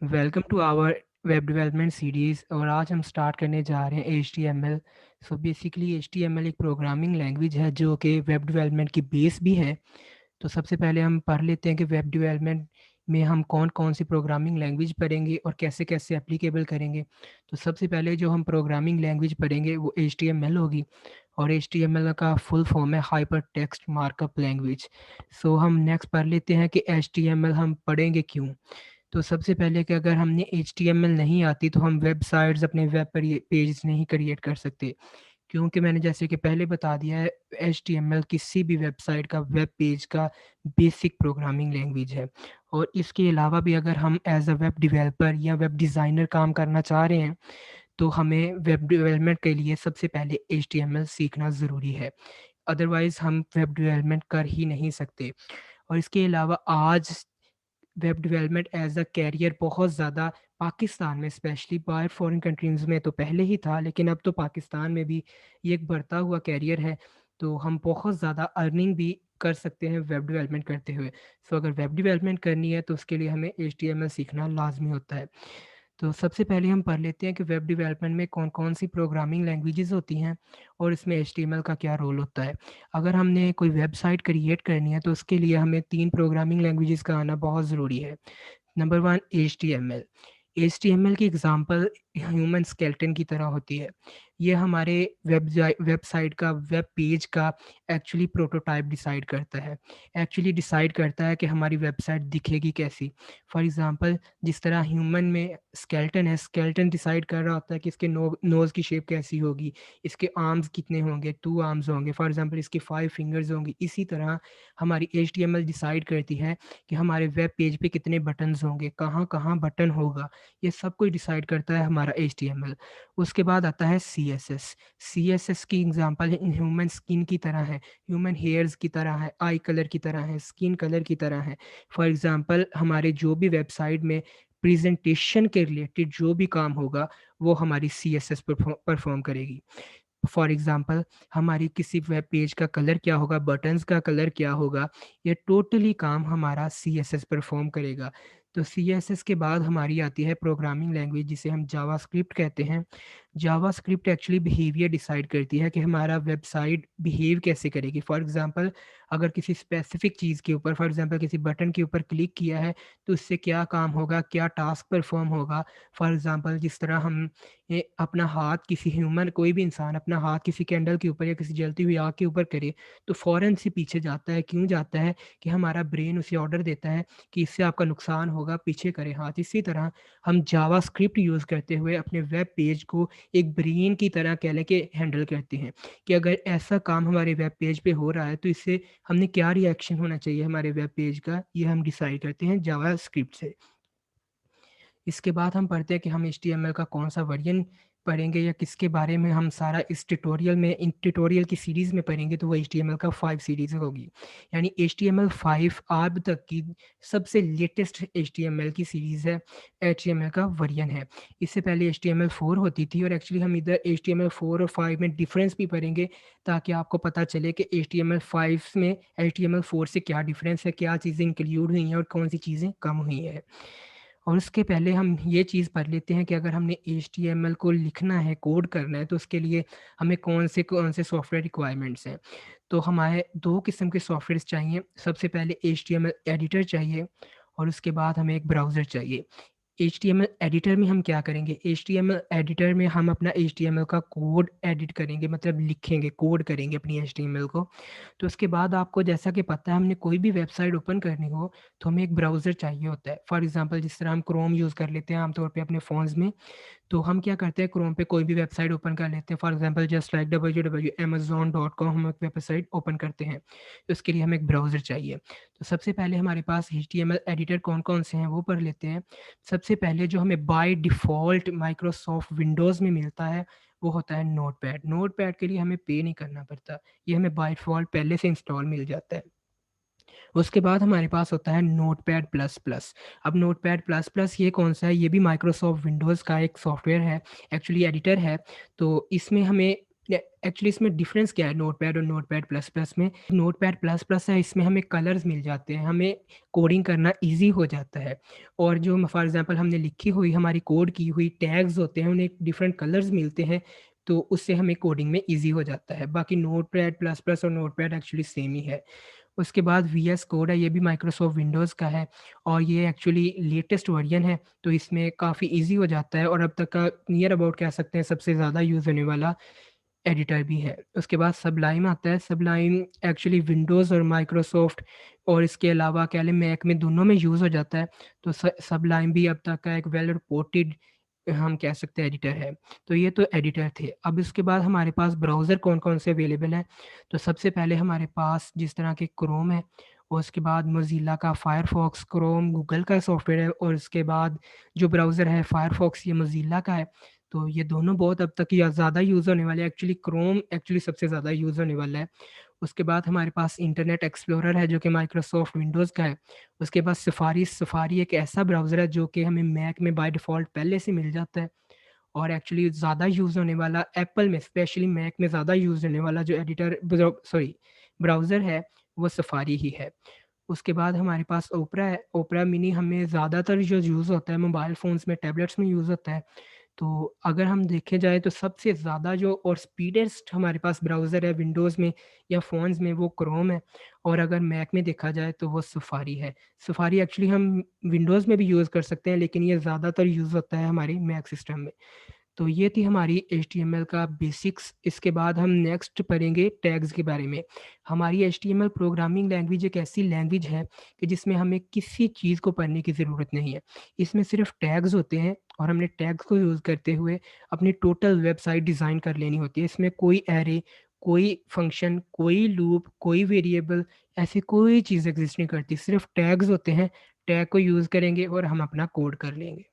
Welcome to our web development series और आज हम स्टार्ट करने जा रहे हैं HTML। सो बेसिकली HTML एक प्रोग्रामिंग लैंग्वेज है जो कि वेब डेवलपमेंट की बेस भी है। तो सबसे पहले हम पढ़ लेते हैं कि वेब डेवलपमेंट में हम कौन-कौन सी प्रोग्रामिंग लैंग्वेज पढ़ेंगे और कैसे-कैसे एप्लीकेबल करेंगे। तो सबसे पहले जो हम प्रोग्रामिंग लैंग्वेज पढ़ेंगे वो HTML होगी और HTML का फुल फॉर्म है हाइपर टेक्स्ट मार्कअप लैंग्वेज। सो हम नेक्स्ट पढ़ लेते हैं कि HTML हम पढ़ेंगे क्यों? तो सबसे पहले कि अगर हमने एचटीएमएल नहीं आती तो हम वेबसाइट्स अपने वेब पर ये पेज नहीं क्रिएट कर सकते। क्योंकि मैंने जैसे कि पहले बता दिया है एचटीएमएल किसी भी वेबसाइट का वेब पेज का बेसिक प्रोग्रामिंग लैंग्वेज है। और इसके अलावा भी अगर हम एज़ अ वेब डेवलपर या वेब डिज़ाइनर काम करना चाह रहे हैं, तो हमें वेब डेवलपमेंट के लिए सबसे पहले एचटीएमएल सीखना ज़रूरी है। अदरवाइज़ हम वेब डेवलपमेंट कर ही नहीं सकते। और इसके अलावा आज web development as a career बहुत ज़्यादा पाकिस्तान में स्पेशली बाहर फॉरेन कंट्रीज़ में तो पहले ही था, लेकिन अब तो पाकिस्तान में भी ये एक बढ़ता हुआ कैरियर है। तो हम बहुत ज़्यादा अर्निंग भी कर सकते हैं वेब डेवलपमेंट करते हुए। सो अगर वेब डेवलपमेंट करनी है तो उसके लिए हमें एचटीएमएल सीखना लाज़मी होता है। तो सबसे पहले हम पढ़ लेते हैं कि वेब डेवलपमेंट में कौन-कौन सी प्रोग्रामिंग लैंग्वेजेज़ होती हैं और इसमें एचटीएमएल का क्या रोल होता है। अगर हमने कोई वेबसाइट क्रिएट करनी है तो उसके लिए हमें 3 प्रोग्रामिंग लैंग्वेजेज़ का आना बहुत ज़रूरी है। Number 1 HTML. एचटीएमएल की एग्ज़ाम्पल ह्यूमन स्केलेटन की तरह होती है। ये हमारे वेबसाइट का वेब पेज का एक्चुअली प्रोटोटाइप डिसाइड करता है। एक्चुअली डिसाइड करता है कि हमारी वेबसाइट दिखेगी कैसी। फॉर एग्ज़ाम्पल जिस तरह ह्यूमन में स्केलेटन है, स्केलेटन डिसाइड कर रहा होता है कि इसके नोज़ की शेप कैसी होगी, इसके आर्म्स कितने होंगे, 2 आर्म्स होंगे, फॉर एग्ज़ाम्पल इसके 5 फिंगर्स होंगी। इसी तरह हमारी एचटीएमएल डिसाइड करती है कि हमारे वेब पेज पे कितने बटन्स होंगे, कहाँ-कहाँ बटन होगा, ये सब कुछ डिसाइड करता है हमारा एचटीएमएल। उसके बाद आता है सीएसएस। सीएसएस की एग्ज़ाम्पल है ह्यूमन स्किन की तरह है, ह्यूमन हेयर्स की तरह है, आई कलर की तरह है, स्किन कलर की तरह है। फॉर एग्ज़ाम्पल हमारे जो भी वेबसाइट में प्रेज़ेंटेशन के रिलेटेड जो भी काम होगा, वो हमारी सीएसएस परफ़ॉर्म करेगी। फॉर एग्ज़ाम्पल हमारी किसी वेब पेज का कलर क्या होगा, बटन्स का कलर क्या होगा, ये टोटली काम हमारा सीएसएस परफ़ॉर्म करेगा। तो सीएसएस के बाद हमारी आती है प्रोग्रामिंग लैंग्वेज जिसे हम जावास्क्रिप्ट कहते हैं। जावास्क्रिप्ट एक्चुअली बिहेवियर डिसाइड करती है कि हमारा वेबसाइट बिहेव कैसे करेगी। फॉर एग्ज़ाम्पल अगर किसी स्पेसिफ़िक चीज़ के ऊपर फॉर एग्ज़ाम्पल किसी बटन के ऊपर क्लिक किया है, तो उससे क्या काम होगा, क्या टास्क परफ़ॉर्म होगा। फॉर एग्ज़ाम्पल जिस तरह हम अपना हाथ किसी ह्यूमन कोई भी इंसान अपना हाथ किसी कैंडल के ऊपर या किसी जलती हुई आग के ऊपर करे, तो फ़ौरन से पीछे जाता है। क्यों जाता है? कि हमारा ब्रेन उसे ऑर्डर देता है कि इससे आपका नुकसान होगा, पीछे करें हाथ। इसी तरह हम जावास्क्रिप्ट यूज़ करते हुए अपने वेब पेज को एक ब्रेन की तरह कह लें कि हैंडल करते हैं, कि अगर ऐसा काम हमारे वेब पेज पे हो रहा है, तो इससे हमने क्या रिएक्शन होना चाहिए हमारे वेब पेज का, ये हम डिसाइड करते हैं जावास्क्रिप्ट से। इसके बाद हम पढ़ते हैं कि हम एचटीएमएल का कौन-सा वर्ज़न पढ़ेंगे या किसके बारे में हम सारा इस ट्यूटोरियल में इन ट्यूटोरियल की सीरीज़ में पढ़ेंगे, तो वो एचटीएमएल का 5 सीरीज़ होगी। यानी एचटीएमएल 5 अब तक की सबसे लेटेस्ट एचटीएमएल की सीरीज़ है, एचटीएमएल का वर्ज़न है। इससे पहले एचटीएमएल 4 होती थी और एक्चुअली हम इधर एचटीएमएल 4 और 5 में डिफ़रेंस भी पढ़ेंगे, ताकि आपको पता चले कि एचटीएमएल 5 में एचटीएमएल 4 से क्या डिफ़रेंस है, क्या चीज़ें इंक्लूड हुई हैं और कौन-सी चीज़ें कम हुई हैं। और उसके पहले हम ये चीज़ पढ़ लेते हैं कि अगर हमने एचटीएमएल को लिखना है, कोड करना है, तो उसके लिए हमें कौन से सॉफ्टवेयर रिक्वायरमेंट्स हैं। तो हमारे 2 किस्म के सॉफ्टवेयर्स चाहिए। सबसे पहले एचटीएमएल एडिटर चाहिए और उसके बाद हमें एक ब्राउज़र चाहिए। एचटीएमएल एडिटर में हम क्या करेंगे? एचटीएमएल एडिटर में हम अपना एचटीएमएल का कोड एडिट करेंगे, मतलब लिखेंगे, कोड करेंगे अपनी एचटीएमएल को। तो उसके बाद आपको जैसा कि पता है हमने कोई भी वेबसाइट ओपन करनी हो, तो हमें एक ब्राउज़र चाहिए होता है। फॉर एग्ज़ाम्पल जिस तरह हम क्रोम यूज़ कर लेते हैं आमतौर पे अपने फ़ोन्स में, तो हम क्या करते हैं क्रोम पे कोई भी वेबसाइट ओपन कर लेते हैं। For example just like www.amazon.com हम एक वेबसाइट ओपन करते हैं। तो उसके लिए हमें एक ब्राउज़र चाहिए। तो सबसे पहले हमारे पास एचटीएमएल एडिटर कौन-कौन से हैं वो पढ़ लेते हैं। सबसे पहले जो हमें बाय डिफ़ॉल्ट माइक्रोसॉफ्ट विंडोज़ में मिलता है, वो होता है नोटपैड। नोटपैड के लिए हमें पे नहीं करना पड़ता। ये हमें बाय डिफ़ॉल्ट पहले से इंस्टॉल मिल जाता है। उसके बाद हमारे पास होता है नोटपैड प्लस प्लस। अब नोटपैड प्लस प्लस ये कौन-सा है? ये भी माइक्रोसॉफ्ट विंडोज़ का एक सॉफ्टवेयर है, एक्चुअली एडिटर है। तो इसमें हमें एक्चुअली इसमें डिफरेंस क्या है नोटपैड और नोटपैड प्लस प्लस में? नोटपैड प्लस प्लस है, इसमें हमें कलर्स मिल जाते हैं, हमें कोडिंग करना ईज़ी हो जाता है। और जो फॉर एग्ज़ाम्पल हमने लिखी हुई हमारी कोड की हुई टैग्स होते हैं, उन्हें डिफरेंट कलर्स मिलते हैं, तो उससे हमें कोडिंग में ईज़ी हो जाता है। बाकी नोटपैड प्लस प्लस और नोटपैड एक्चुअली सेम ही है। उसके बाद वीएस कोड है, ये भी माइक्रोसॉफ्ट विंडोज़ का है और ये एक्चुअली लेटेस्ट वर्ज़न है, तो इसमें काफ़ी ईज़ी हो जाता है और अब तक का नियर अबाउट कह सकते हैं सबसे ज़्यादा यूज़ होने वाला एडिटर भी है। उसके बाद सबलाइम आता है, सबलाइम एक्चुअली विंडोज़ और माइक्रोसॉफ्ट और इसके अलावा कह लें मैक में दोनों में यूज़ हो जाता है। तो स सबलाइम भी अब तक का एक वेल रिपोर्टेड हम कह सकते हैं एडिटर है। तो ये तो एडिटर थे। अब इसके बाद हमारे पास ब्राउज़र कौन-कौन से अवेलेबल हैं। तो सबसे पहले हमारे पास जिस तरह के क्रोम है और उसके बाद मोज़िला का फ़ायरफ़ॉक्स, क्रोम गूगल का सॉफ्टवेयर है और उसके बाद जो ब्राउज़र है फ़ायरफ़ॉक्स ये मोज़िला का है। तो ये दोनों बहुत अब तक या ज़्यादा यूज़ होने वाले हैं। एक्चुअली क्रोम एक्चुअली सबसे ज़्यादा यूज़ होने वाला है। उसके बाद हमारे पास इंटरनेट एक्सप्लोरर है जो कि माइक्रोसॉफ्ट विंडोज़ का है। उसके बाद सफारी, सफारी एक ऐसा ब्राउज़र है जो कि हमें मैक में बाय डिफ़ॉल्ट पहले से मिल जाता है। और एक्चुअली ज़्यादा यूज़ होने वाला एप्पल में स्पेशली मैक में ज़्यादा यूज़ होने वाला जो एडिटर ब्राउज़र है वो सफारी ही है। उसके बाद हमारे पास ओपेरा है। ओपेरा मिनी हमें ज़्यादातर जो यूज़ होता है मोबाइल फ़ोन्स में, टैबलेट्स में यूज़ होता है। तो अगर हम देखे जाएँ तो सबसे ज़्यादा जो और स्पीडेस्ट हमारे पास ब्राउज़र है विंडोज़ में या फ़ोन्स में वो क्रोम है और अगर मैक में देखा जाए तो वो सफारी है। सफारी एक्चुअली हम विंडोज़ में भी यूज़ कर सकते हैं लेकिन ये ज़्यादातर यूज़ होता है हमारी मैक सिस्टम में। तो ये थी हमारी एचटीएमएल का बेसिक्स। इसके बाद हम नेक्स्ट पढ़ेंगे टैग्स के बारे में। हमारी एचटीएमएल प्रोग्रामिंग लैंग्वेज एक ऐसी लैंग्वेज है कि जिसमें हमें किसी चीज़ को पढ़ने की ज़रूरत नहीं है। इसमें सिर्फ़ टैग्स होते हैं और हमने टैग्स को यूज़ करते हुए अपनी टोटल वेबसाइट डिज़ाइन कर लेनी होती है। इसमें कोई एरे, कोई फ़ंक्शन, कोई लूप, कोई वेरिएबल ऐसी कोई चीज़ एक्ज़िस्ट नहीं करती। सिर्फ़ टैग्स होते हैं, टैग को यूज़ करेंगे और हम अपना कोड कर लेंगे।